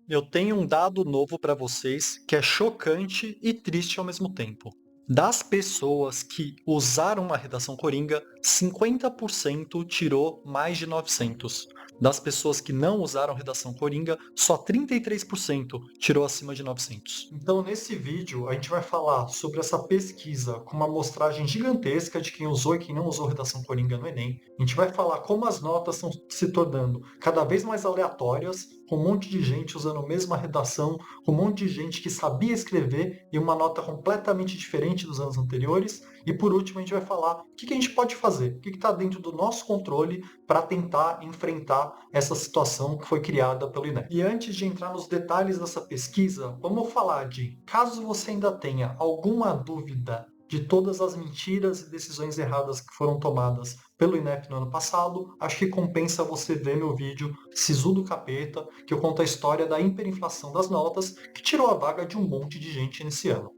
Eu tenho um dado novo para vocês que é chocante e triste ao mesmo tempo. Das pessoas que usaram uma redação coringa, 50% tirou mais de 900. Das pessoas que não usaram redação coringa, só 33% tirou acima de 900. Então, nesse vídeo, a gente vai falar sobre essa pesquisa com uma amostragem gigantesca de quem usou e quem não usou redação coringa no Enem. A gente vai falar como as notas estão se tornando cada vez mais aleatórias, com um monte de gente usando a mesma redação, com um monte de gente que sabia escrever e uma nota completamente diferente dos anos anteriores. E por último, a gente vai falar o que a gente pode fazer, o que está dentro do nosso controle para tentar enfrentar essa situação que foi criada pelo INEP. E antes de entrar nos detalhes dessa pesquisa, vamos falar de, caso você ainda tenha alguma dúvida de todas as mentiras e decisões erradas que foram tomadas pelo INEP no ano passado, acho que compensa você ver meu vídeo Sisu do Capeta, que eu conto a história da hiperinflação das notas, que tirou a vaga de um monte de gente nesse ano.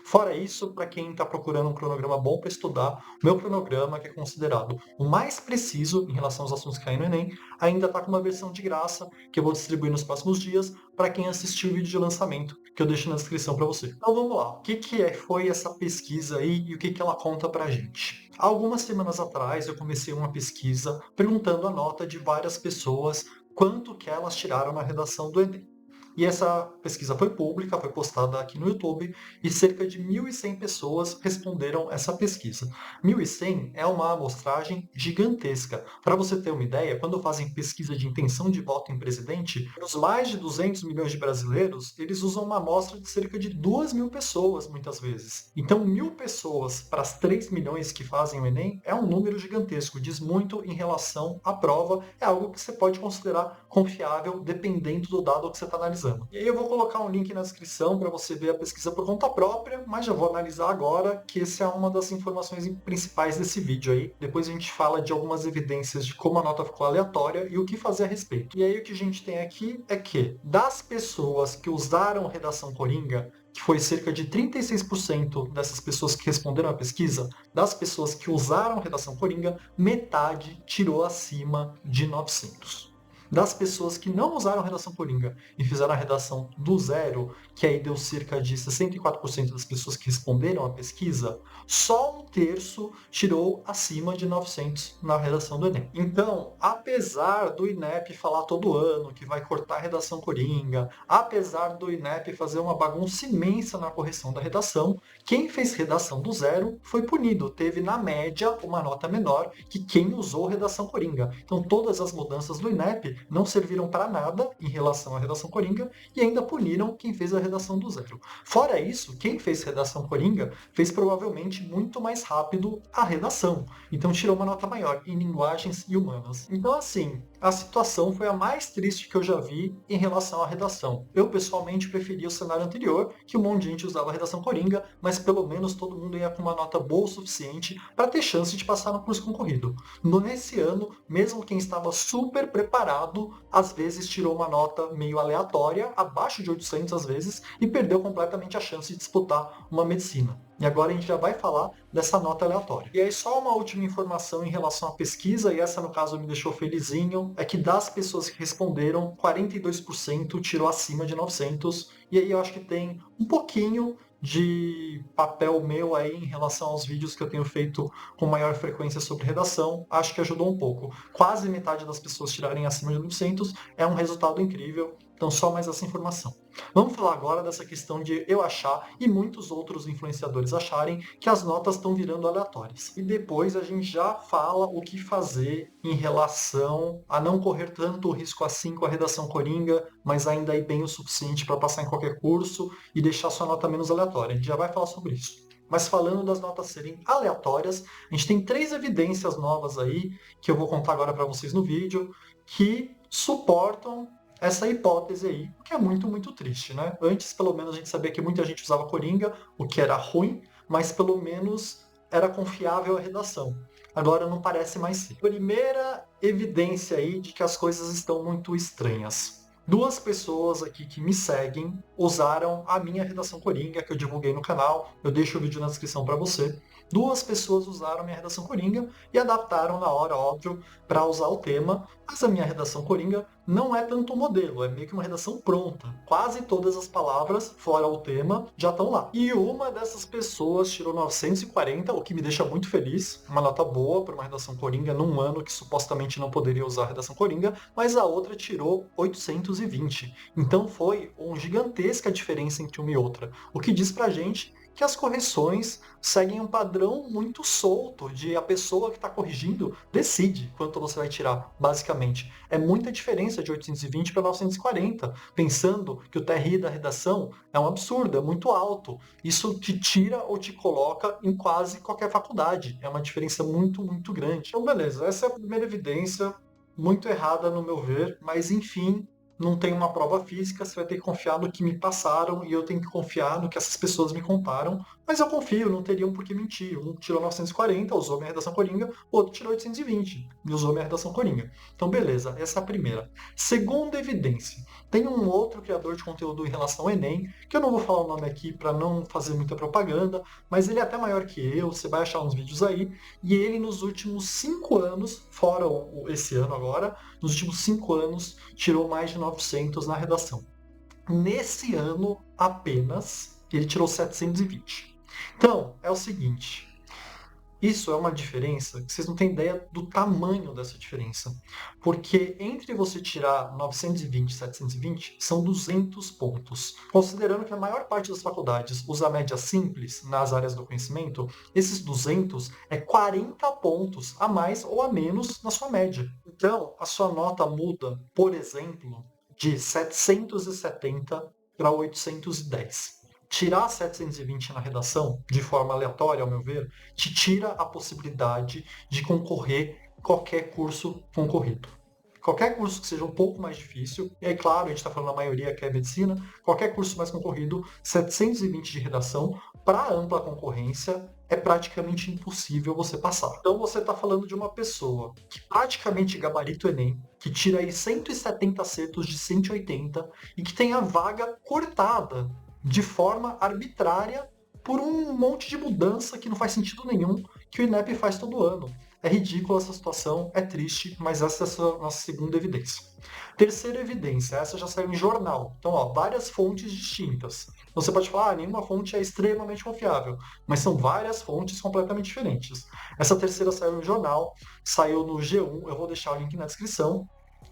Fora isso, para quem está procurando um cronograma bom para estudar, o meu cronograma, que é considerado o mais preciso em relação aos assuntos que caem no Enem, ainda está com uma versão de graça, que eu vou distribuir nos próximos dias, para quem assistiu o vídeo de lançamento, que eu deixo na descrição para você. Então vamos lá, o que foi essa pesquisa aí e o que ela conta para a gente? Há algumas semanas atrás eu comecei uma pesquisa perguntando a nota de várias pessoas quanto que elas tiraram na redação do Enem. E essa pesquisa foi pública, foi postada aqui no YouTube, e cerca de 1.100 pessoas responderam essa pesquisa. 1.100 é uma amostragem gigantesca. Para você ter uma ideia, quando fazem pesquisa de intenção de voto em presidente, os mais de 200 milhões de brasileiros, eles usam uma amostra de cerca de 2.000 pessoas, muitas vezes. Então, 1.000 pessoas para as 3 milhões que fazem o Enem é um número gigantesco, diz muito em relação à prova, é algo que você pode considerar confiável, dependendo do dado que você está analisando. E aí eu vou colocar um link na descrição para você ver a pesquisa por conta própria, mas já vou analisar agora que essa é uma das informações principais desse vídeo aí. Depois a gente fala de algumas evidências de como a nota ficou aleatória e o que fazer a respeito. E aí o que a gente tem aqui é que, das pessoas que usaram redação coringa, que foi cerca de 36% dessas pessoas que responderam à pesquisa, das pessoas que usaram redação coringa, metade tirou acima de 900. Das pessoas que não usaram redação coringa e fizeram a redação do zero, que aí deu cerca de 64% das pessoas que responderam à pesquisa, só um terço tirou acima de 900 na redação do Enem. Então, apesar do INEP falar todo ano que vai cortar a redação coringa, apesar do INEP fazer uma bagunça imensa na correção da redação, quem fez redação do zero foi punido, teve na média uma nota menor que quem usou redação coringa. Então, todas as mudanças do INEP não serviram para nada em relação à redação coringa e ainda puniram quem fez a redação do zero. Fora isso, quem fez redação coringa fez provavelmente muito mais rápido a redação, então tirou uma nota maior em linguagens e humanas. Então, assim, a situação foi a mais triste que eu já vi em relação à redação. Eu, pessoalmente, preferia o cenário anterior, que um monte de gente usava a redação coringa, mas pelo menos todo mundo ia com uma nota boa o suficiente para ter chance de passar no curso concorrido. Nesse ano, mesmo quem estava super preparado, às vezes tirou uma nota meio aleatória, abaixo de 800 às vezes, e perdeu completamente a chance de disputar uma medicina. E agora a gente já vai falar dessa nota aleatória. E aí só uma última informação em relação à pesquisa, e essa no caso me deixou felizinho, é que das pessoas que responderam, 42% tirou acima de 900, e aí eu acho que tem um pouquinho de papel meu aí em relação aos vídeos que eu tenho feito com maior frequência sobre redação, acho que ajudou um pouco. Quase metade das pessoas tirarem acima de 900 é um resultado incrível, então só mais essa informação. Vamos falar agora dessa questão de eu achar e muitos outros influenciadores acharem que as notas estão virando aleatórias. E depois a gente já fala o que fazer em relação a não correr tanto risco assim com a redação coringa, mas ainda ir bem o suficiente para passar em qualquer curso e deixar sua nota menos aleatória. A gente já vai falar sobre isso. Mas falando das notas serem aleatórias, a gente tem 3 evidências novas aí, que eu vou contar agora para vocês no vídeo, que suportam essa hipótese aí, o que é muito, muito triste, né? Antes, pelo menos, a gente sabia que muita gente usava coringa, o que era ruim, mas pelo menos era confiável a redação. Agora não parece mais ser. Primeira evidência aí de que as coisas estão muito estranhas. 2 pessoas aqui que me seguem usaram a minha redação coringa, que eu divulguei no canal, eu deixo o vídeo na descrição para você. 2 pessoas usaram a minha redação coringa e adaptaram na hora, óbvio, para usar o tema, mas a minha redação coringa não é tanto um modelo, é meio que uma redação pronta. Quase todas as palavras, fora o tema, já estão lá. E uma dessas pessoas tirou 940, o que me deixa muito feliz, uma nota boa para uma redação coringa num ano que supostamente não poderia usar a redação coringa, mas a outra tirou 820. Então foi uma gigantesca diferença entre uma e outra, o que diz pra gente que as correções seguem um padrão muito solto de a pessoa que está corrigindo decide quanto você vai tirar, basicamente. É muita diferença de 820 para 940, pensando que o TRI da redação é um absurdo, é muito alto. Isso te tira ou te coloca em quase qualquer faculdade. É uma diferença muito, muito grande. Então, beleza, essa é a primeira evidência, muito errada no meu ver, mas enfim, não tem uma prova física, você vai ter que confiar no que me passaram e eu tenho que confiar no que essas pessoas me contaram. Mas eu confio, não teriam por que mentir. Um tirou 940, usou minha redação coringa, o outro tirou 820 e usou minha redação coringa. Então, beleza, essa é a primeira. Segunda evidência. Tem um outro criador de conteúdo em relação ao Enem, que eu não vou falar o nome aqui para não fazer muita propaganda, mas ele é até maior que eu, você vai achar uns vídeos aí, e ele nos últimos 5 anos, fora esse ano agora, nos últimos 5 anos, tirou mais de 900 na redação. Nesse ano, apenas, ele tirou 720. Então, é o seguinte, isso é uma diferença que vocês não têm ideia do tamanho dessa diferença. Porque entre você tirar 920 e 720, são 200 pontos. Considerando que a maior parte das faculdades usa a média simples nas áreas do conhecimento, esses 200 é 40 pontos a mais ou a menos na sua média. Então, a sua nota muda, por exemplo, de 770 para 810. Tirar 720 na redação, de forma aleatória, ao meu ver, te tira a possibilidade de concorrer qualquer curso concorrido. Qualquer curso que seja um pouco mais difícil, e aí, claro, a gente está falando a maioria que é medicina, qualquer curso mais concorrido, 720 de redação, para ampla concorrência, é praticamente impossível você passar. Então você está falando de uma pessoa que praticamente gabarita o Enem, que tira aí 170 acertos de 180 e que tem a vaga cortada de forma arbitrária por um monte de mudança que não faz sentido nenhum que o INEP faz todo ano. É ridícula essa situação, é triste, mas essa é a nossa segunda evidência. Terceira evidência, essa já saiu em jornal. Então, ó, várias fontes distintas. Você pode falar, nenhuma fonte é extremamente confiável, mas são várias fontes completamente diferentes. Essa terceira saiu em jornal, saiu no G1, eu vou deixar o link na descrição,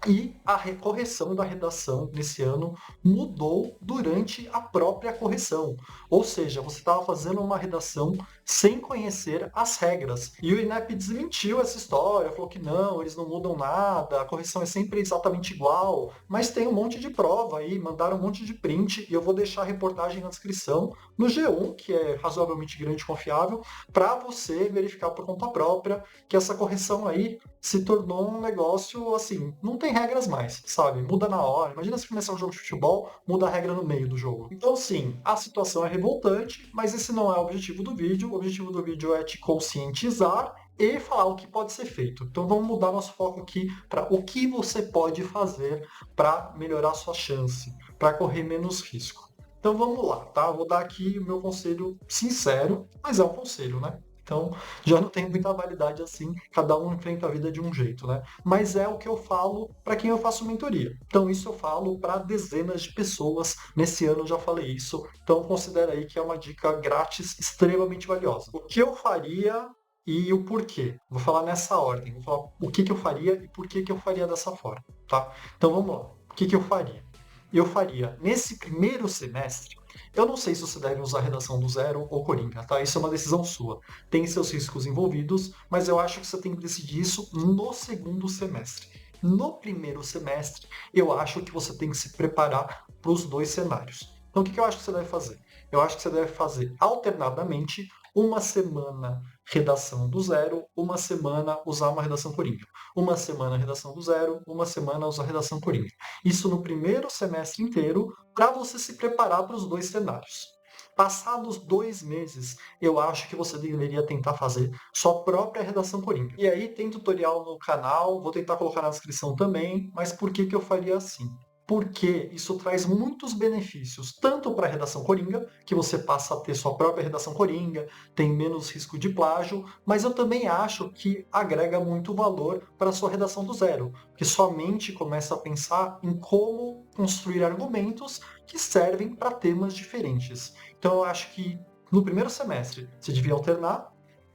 e a correção da redação nesse ano mudou durante a própria correção. Ou seja, você estava fazendo uma redação sem conhecer as regras. E o INEP desmentiu essa história, falou que não, eles não mudam nada, a correção é sempre exatamente igual. Mas tem um monte de prova aí, mandaram um monte de print, e eu vou deixar a reportagem na descrição no G1, que é razoavelmente grande e confiável, para você verificar por conta própria que essa correção aí se tornou um negócio assim, não tem regras mais, sabe? Muda na hora. Imagina se começar um jogo de futebol, muda a regra no meio do jogo. Então, sim, a situação é revoltante, mas esse não é o objetivo do vídeo. O objetivo do vídeo é te conscientizar e falar o que pode ser feito. Então vamos mudar nosso foco aqui para o que você pode fazer para melhorar sua chance, para correr menos risco. Então vamos lá, tá? Vou dar aqui o meu conselho sincero, mas é um conselho, né? Então, já não tem muita validade assim, cada um enfrenta a vida de um jeito, né? Mas é o que eu falo para quem eu faço mentoria. Então, isso eu falo para dezenas de pessoas. Nesse ano eu já falei isso. Então, considera aí que é uma dica grátis extremamente valiosa. O que eu faria e o porquê. Vou falar nessa ordem. Vou falar o que eu faria e por que eu faria dessa forma, tá? Então, vamos lá. O que eu faria? Eu faria, nesse primeiro semestre, eu não sei se você deve usar redação do zero ou coringa, tá? Isso é uma decisão sua. Tem seus riscos envolvidos, mas eu acho que você tem que decidir isso no segundo semestre. No primeiro semestre, eu acho que você tem que se preparar para os dois cenários. Então, o que eu acho que você deve fazer? Eu acho que você deve fazer alternadamente uma semana redação do zero, uma semana usar uma redação coringa. Uma semana redação do zero, uma semana usar redação coringa. Isso no primeiro semestre inteiro, para você se preparar para os dois cenários. Passados 2 meses, eu acho que você deveria tentar fazer sua própria redação coringa. E aí tem tutorial no canal, vou tentar colocar na descrição também, mas por que eu faria assim? porque isso traz muitos benefícios, tanto para a redação coringa, que você passa a ter sua própria redação coringa, tem menos risco de plágio, mas eu também acho que agrega muito valor para a sua redação do zero, porque sua mente começa a pensar em como construir argumentos que servem para temas diferentes. Então eu acho que no primeiro semestre você devia alternar,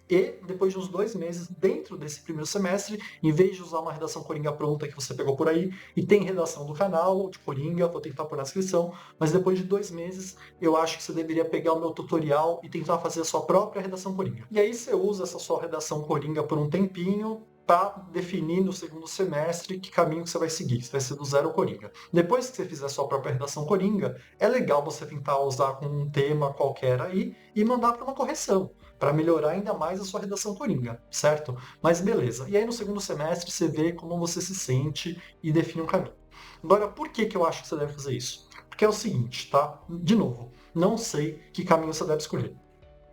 e depois de uns 2 meses, dentro desse primeiro semestre, em vez de usar uma redação coringa pronta que você pegou por aí, e tem redação do canal de coringa, vou tentar pôr na descrição, mas depois de 2 meses, eu acho que você deveria pegar o meu tutorial e tentar fazer a sua própria redação coringa. E aí você usa essa sua redação coringa por um tempinho, para definir no segundo semestre que caminho que você vai seguir, se vai ser do zero ao coringa. Depois que você fizer a sua própria redação coringa, é legal você tentar usar com um tema qualquer aí e mandar para uma correção, para melhorar ainda mais a sua redação coringa, certo? Mas beleza. E aí no segundo semestre você vê como você se sente e define um caminho. Agora, por que eu acho que você deve fazer isso? Porque é o seguinte, tá? De novo, não sei que caminho você deve escolher.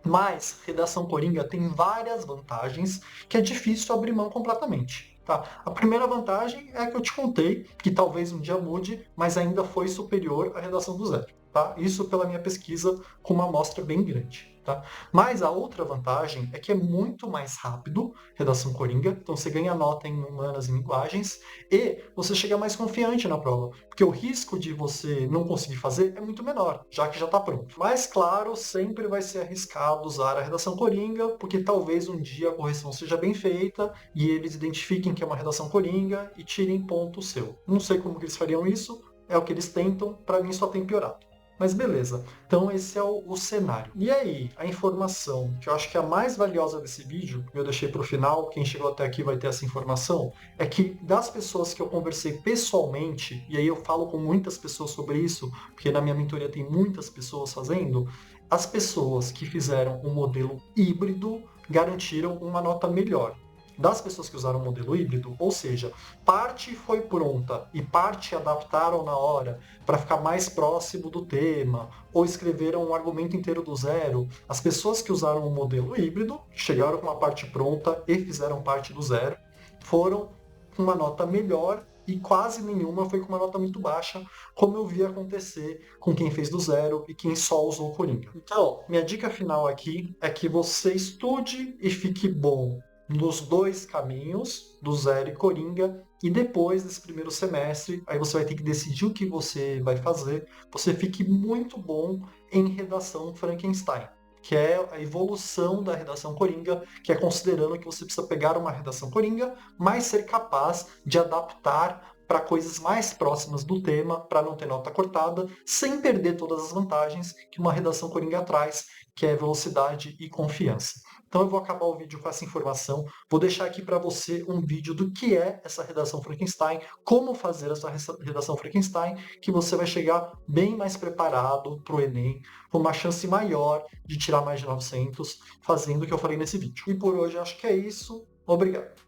Mas redação coringa tem várias vantagens que é difícil abrir mão completamente. Tá? A primeira vantagem é a que eu te contei, que talvez um dia mude, mas ainda foi superior à redação do zero. Tá? Isso pela minha pesquisa com uma amostra bem grande. Tá? Mas a outra vantagem é que é muito mais rápido, redação coringa, então você ganha nota em humanas e linguagens, e você chega mais confiante na prova, porque o risco de você não conseguir fazer é muito menor, já que já está pronto. Mas, claro, sempre vai ser arriscado usar a redação coringa, porque talvez um dia a correção seja bem feita e eles identifiquem que é uma redação coringa e tirem ponto seu. Não sei como que eles fariam isso, é o que eles tentam, para mim só tem piorado. Mas beleza, então esse é o cenário. E aí, a informação que eu acho que é a mais valiosa desse vídeo, eu deixei para o final, quem chegou até aqui vai ter essa informação, é que das pessoas que eu conversei pessoalmente, e aí eu falo com muitas pessoas sobre isso, porque na minha mentoria tem muitas pessoas fazendo, as pessoas que fizeram um modelo híbrido garantiram uma nota melhor. Das pessoas que usaram o modelo híbrido, ou seja, parte foi pronta e parte adaptaram na hora para ficar mais próximo do tema, ou escreveram um argumento inteiro do zero, as pessoas que usaram o modelo híbrido, chegaram com uma parte pronta e fizeram parte do zero, foram com uma nota melhor e quase nenhuma foi com uma nota muito baixa, como eu vi acontecer com quem fez do zero e quem só usou o Coringa. Então, minha dica final aqui é que você estude e fique bom nos dois caminhos, do zero e Coringa, e depois desse primeiro semestre, aí você vai ter que decidir o que você vai fazer, você fique muito bom em redação Frankenstein, que é a evolução da redação Coringa, que é considerando que você precisa pegar uma redação Coringa, mas ser capaz de adaptar para coisas mais próximas do tema, para não ter nota cortada, sem perder todas as vantagens que uma redação Coringa traz, que é velocidade e confiança. Então eu vou acabar o vídeo com essa informação, vou deixar aqui para você um vídeo do que é essa redação Frankenstein, como fazer essa redação Frankenstein, que você vai chegar bem mais preparado para o Enem, com uma chance maior de tirar mais de 900, fazendo o que eu falei nesse vídeo. E por hoje acho que é isso. Obrigado.